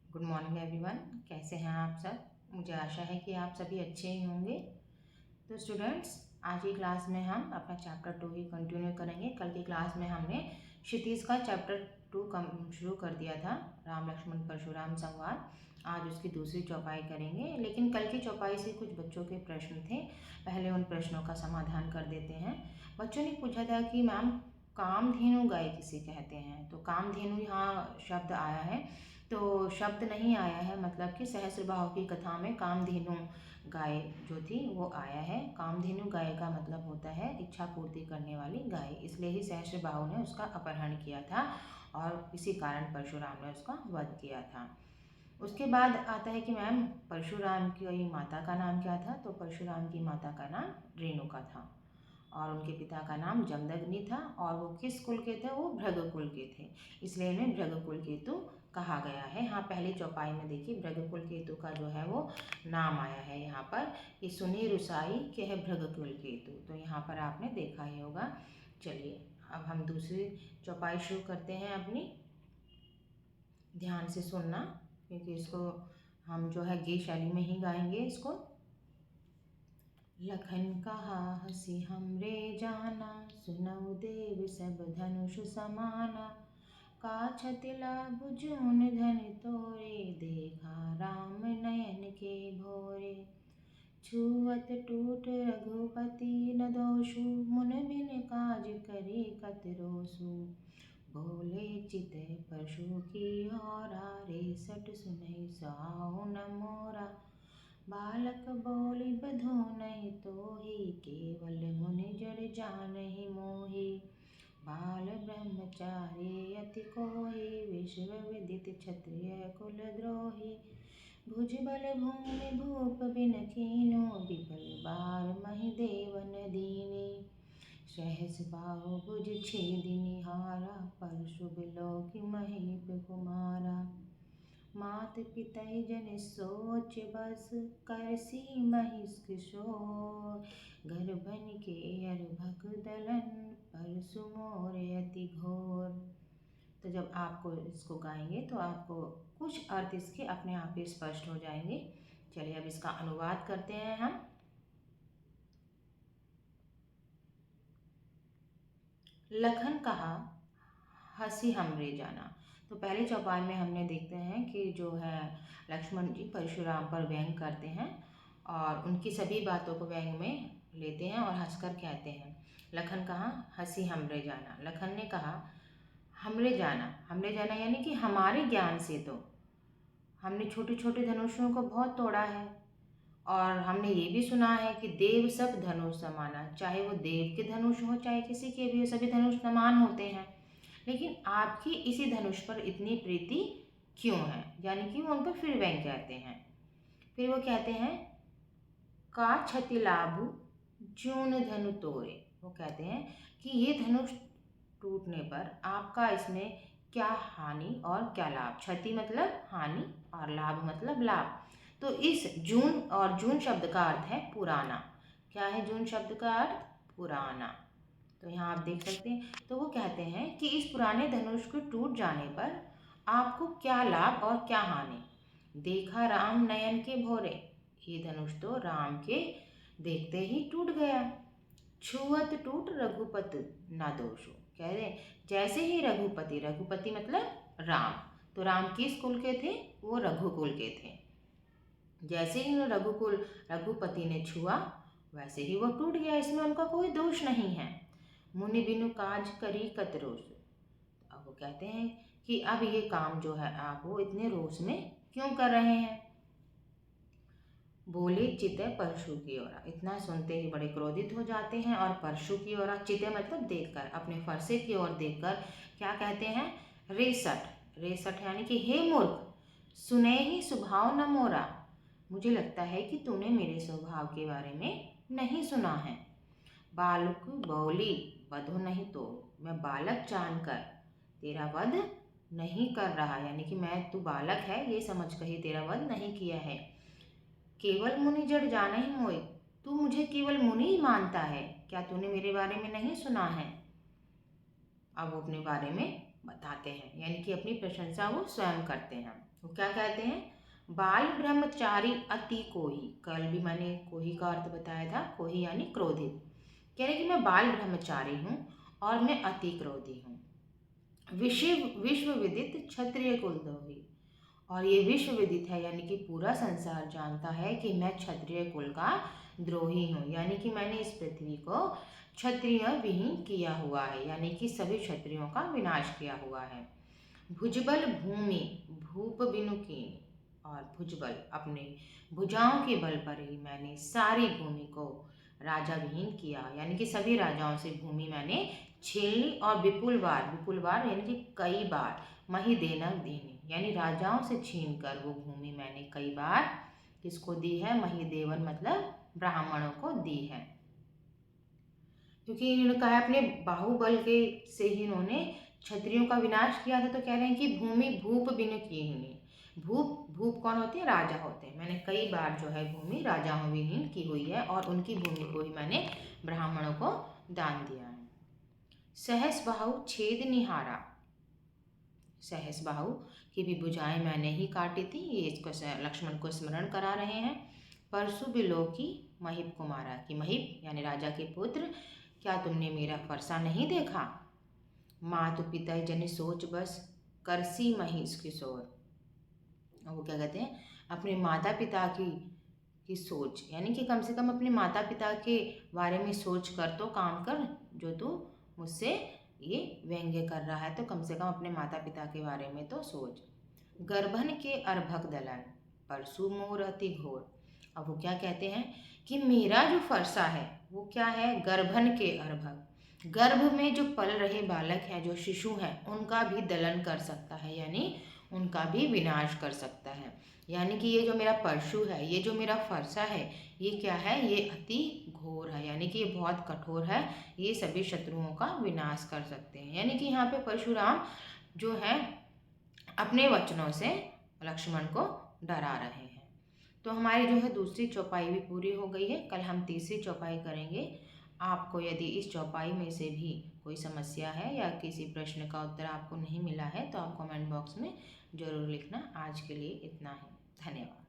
Good morning everyone. कैसे हैं आप सब? मुझे आशा है कि आप सभी अच्छे ही होंगे। तो स्टूडेंट्स, आज की क्लास में हम अपना चैप्टर 2 ही कंटिन्यू करेंगे। कल की क्लास में हमने क्षितिज का चैप्टर 2 शुरू कर दिया था, राम लक्ष्मण परशुराम संवाद। आज उसकी दूसरी चौपाई करेंगे, लेकिन कल की चौपाई से कुछ बच्चों के प्रश्न थे। पहले उन प्रश्नों का समाधान कर देते हैं। बच्चों ने पूछा था कि मैम, कामधेनु गाय किसे कहते हैं? तो कामधेनु यहाँ शब्द आया है, तो शब्द नहीं आया है, मतलब कि सहस्त्रबाहु की कथा में कामधेनु गाय जो थी वो आया है। कामधेनु गाय का मतलब होता है इच्छा पूर्ति करने वाली गाय, इसलिए ही सहस्त्रबाहु ने उसका अपहरण किया था और इसी कारण परशुराम ने उसका वध किया था। उसके बाद आता है कि मैम, परशुराम की माता का नाम क्या था? तो परशुराम की माता का नाम रेणुका था और उनके पिता का नाम जमदग्नि था और वो किस कुल के थे? वो भृगु कुल के थे, इसलिए इन्हें भृगु कुल केतु कहा गया है। हाँ, पहली चौपाई में देखिए भृगु कुल केतु का जो है वो नाम आया है यहाँ पर कि सुनी रुसाई के है भृगु कुल केतु, तो यहाँ पर आपने देखा ही होगा। चलिए अब हम दूसरी चौपाई शुरू करते हैं अपनी। ध्यान से सुनना, क्योंकि इसको हम जो है गीत शैली में ही गाएंगे इसको। लखन कहा हसी हमरे जाना, सुनऊ देव सब धनुष समाना। काछति लाभ जून धन तोरे, देखा राम नयन के भोरे। छुअत टूट रघुपति न दोषु, मुन बिन काज करे कत रोसु। बोले चित पशु की औरा, रेसठ सुनहि साहु न मोरा। बालक बोली बधो नहीं तोहि, केवल मुनि जड़ जानहि मोहि। बाल ब्रह्मचारी अति कोहि, विश्व विदित क्षत्रिय कुल द्रोही। भुजबल भूमि भूप बिन कीनो, विपल बार महि देवन दीनी। सहस बाहु भुज छेदि निहारा, परशु बिलोकि महीप कुमारा। मात पितहि जन सोच बस, करसी महिष किशोर। गर्भन के अर्भक दलन, परशु मोर अति घोर। तो जब आपको इसको गाएंगे तो आपको कुछ अर्थ इसके अपने आप ही स्पष्ट हो जाएंगे। चलिए अब इसका अनुवाद करते हैं हम। लखन कहा हसी हमरे जाना। तो पहली चौपाई में हमने देखते हैं कि जो है लक्ष्मण जी परशुराम पर व्यंग करते हैं और उनकी सभी बातों को व्यंग में लेते हैं और हंसकर कहते हैं। लखन कहा हसी हमरे जाना। लखन ने कहा हमरे जाना यानी कि हमारे ज्ञान से तो हमने छोटे छोटे धनुषों को बहुत तोड़ा है, और हमने ये भी सुना है कि देव सब धनुष समाना, चाहे वो देव के धनुष हो चाहे किसी के भी, सभी धनुष समान होते हैं। लेकिन आपकी इसी धनुष पर इतनी प्रीति क्यों है? यानी कि वो उन पर फिर व्यंग कहते हैं। फिर वो कहते हैं का क्षति लाभ जून धनु तोरे। वो कहते हैं कि ये धनुष टूटने पर आपका इसमें क्या हानि और क्या लाभ। क्षति मतलब हानि और लाभ मतलब लाभ। तो इस जून, और जून शब्द का अर्थ है पुराना। क्या है जून शब्द का अर्थ? पुराना। तो यहाँ आप देख सकते हैं। तो वो कहते हैं कि इस पुराने धनुष को टूट जाने पर आपको क्या लाभ और क्या हानि। देखा राम नयन के भोरे, ये धनुष तो राम के देखते ही टूट गया। छुअत टूट रघुपत ना दोषो। कह रहे जैसे ही रघुपति, रघुपति मतलब राम, तो राम किस कुल के थे? वो रघुकुल के थे। जैसे ही रघुपति ने छुआ वैसे ही वो टूट गया, इसमें उनका कोई दोष नहीं है। मुनि बिनु काज करी कत रोष। अब वो कहते हैं कि अब ये काम जो है आप वो इतने रोष में क्यों कर रहे हैं। बोले चिते परशु की ओर। इतना सुनते ही बड़े क्रोधित हो जाते हैं और परशु की ओर, चिते मतलब देखकर, अपने फरसे की ओर देखकर क्या कहते हैं? रेसठ। रेसठ यानी कि हे मूर्ख, सुने ही स्वभाव न मोरा। मुझे लगता है कि तूने मेरे स्वभाव के बारे में नहीं सुना है। बालक बौली वधो नहीं तो, मैं बालक जानकर तेरा वध नहीं कर रहा, यानी कि मैं, तू बालक है ये समझ कर ही तेरा वध नहीं किया है। केवल मुनि जड़ जाना ही मोई, तू मुझे केवल मुनि ही मानता है, क्या तूने मेरे बारे में नहीं सुना है? अब वो अपने बारे में बताते हैं, यानी कि अपनी प्रशंसा वो स्वयं करते हैं। वो क्या कहते हैं? बाल ब्रह्मचारी अति कोही। कल भी मैंने कोही का अर्थ बताया था, कोही यानी क्रोधित। कह रहे कि मैं बाल ब्रह्मचारी हूँ और मैं अति क्रोधी हूँ। विश्व विदित क्षत्रिय कुलद्रोही। और ये विश्व विदित है, यानी कि पूरा संसार जानता है कि मैं क्षत्रिय कुल का द्रोही हूँ, यानी कि मैंने इस पृथ्वी को क्षत्रिय विहीन किया हुआ है, यानी कि सभी क्षत्रियों का विनाश किया हुआ है। भुजबल भूमि भूप बिनु कीन। और भुजबल अपने भुजाओं के बल पर ही मैंने सारी भूमि को राजा विहीन किया, यानी कि सभी राजाओं से भूमि मैंने छीन ली। और विपुल बार यानी कि कई बार, मही देना देने, यानी राजाओं से छीन कर वो भूमि मैंने कई बार किसको दी है? मही देवन मतलब ब्राह्मणों को दी है। क्योंकि इन्होंने कहा अपने बाहुबल के से ही इन्होंने क्षत्रियों का विनाश किया था, तो कह रहे हैं कि भूमि भूप बिनु कीन्ही। भूप कौन होते हैं? राजा होते हैं। मैंने कई बार जो है भूमि राजाओं विहीन की हुई है और उनकी भूमि को ही मैंने ब्राह्मणों को दान दिया है। सहस बाहु छेद निहारा। सहस बाहु की भी भुजाएं मैंने ही काटी थी, ये इसको लक्ष्मण को स्मरण करा रहे हैं। परसु बिलो की महिप कुमारा की। महिप यानी राजा के पुत्र, क्या तुमने मेरा फरसा नहीं देखा? मातु पिता जन सोच बस करसी महिष किशोर। वो क्या कहते हैं? अपने माता पिता की सोच, यानी कि कम से कम अपने माता पिता के बारे में सोच कर तो काम कर, जो तू मुझसे ये व्यंग्य कर रहा है, तो कम से कम अपने माता पिता के बारे में तो सोच। गर्भन के अर्भक दलन परसु मोर अति घोर। अब वो क्या कहते हैं कि मेरा जो फरसा है वो क्या है? गर्भन के अर्भक, गर्भ में जो पल रहे बालक हैं, जो शिशु हैं, उनका भी दलन कर सकता है, यानी उनका भी विनाश कर सकता है। यानी कि ये जो मेरा परशु है, ये जो मेरा फरसा है, ये क्या है? ये अति घोर है, यानी कि ये बहुत कठोर है, ये सभी शत्रुओं का विनाश कर सकते हैं। यानी कि यहाँ पे परशुराम जो है अपने वचनों से लक्ष्मण को डरा रहे हैं। तो हमारी जो है दूसरी चौपाई भी पूरी हो गई है। कल हम तीसरी चौपाई करेंगे। आपको यदि इस चौपाई में से भी कोई समस्या है या किसी प्रश्न का उत्तर आपको नहीं मिला है तो आप कमेंट बॉक्स में ज़रूर लिखना। आज के लिए इतना ही। धन्यवाद।